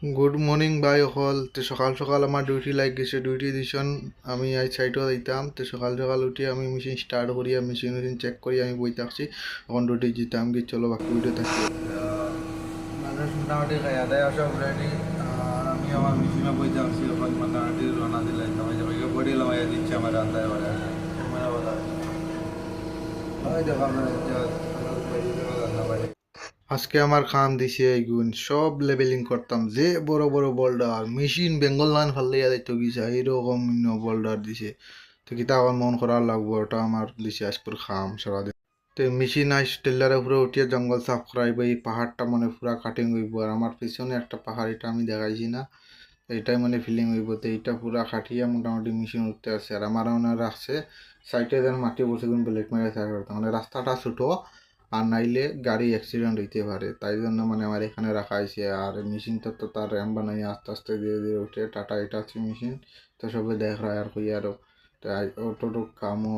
Good morning ভাই অকল। তো সকাল সকাল আমার ডিউটি লাগ গেছে, ডিউটি দিছন। আমি আজ সাইটও দিতাম, তো সকাল সকাল উঠি আমি মেশিন স্টার্ট করি, মেশিন মেশিন চেক করি, আমি বই থাকছি। এখন ডিউটি যেতাম কি, চলো বাকি ভিডিও থাকি। মানুষ মোটামুটি খাইয়া দেয় সব রেডি, আর আমি আমার মেশিনে বই থাকছি। এখন মোটামুটি রান্না দিলে বডি লাগাইয়া দিচ্ছে আমার রান্নায় বাড়ে। আজকে আমার খাম দিছে এগুন সব লেভেলিং করতাম, যে বড় বড় বোল্ডার মেশিন বেঙ্গল লাইন ফালাইয়া যাইতো গিয়েছে, এইরকম বোল্ডার দিছে। তো কিতা আমার মন করার লাগবো, ওটা আমার দিছে আজকের খাম সারাদিন। তো মেশিন আইস টেলারের উপরে উঠিয়ে জঙ্গল সাফ করাইব, এই পাহাড়টা মানে পুরা কাটিং হইব। আর আমার পিছনে একটা পাহাড়, এটা আমি দেখাইছি না, তো এটাই মানে ফিলিং হইব। তো এইটা পুরা কাটিয়া মোটামুটি মেশিন উঠতে আছে। আর আমার মনে রাখছে সাইডে যেন মাটি বসে দিন ব্লেড মেরে থাকবে, মানে রাস্তাটা ছোটো, আর নাইলে গাড়ি অ্যাক্সিডেন্ট হইতে পারে, তাই জন্য মানে আমার এখানে রাখা হয়েছে। আর মেশিনটা তো তার র্যাম বানাই আস্তে আস্তে ধীরে ধীরে উঠে টাটা এটা আছে মেশিন। তো সবে দেখ রা আর কই আরো, তো অটোটুক কামও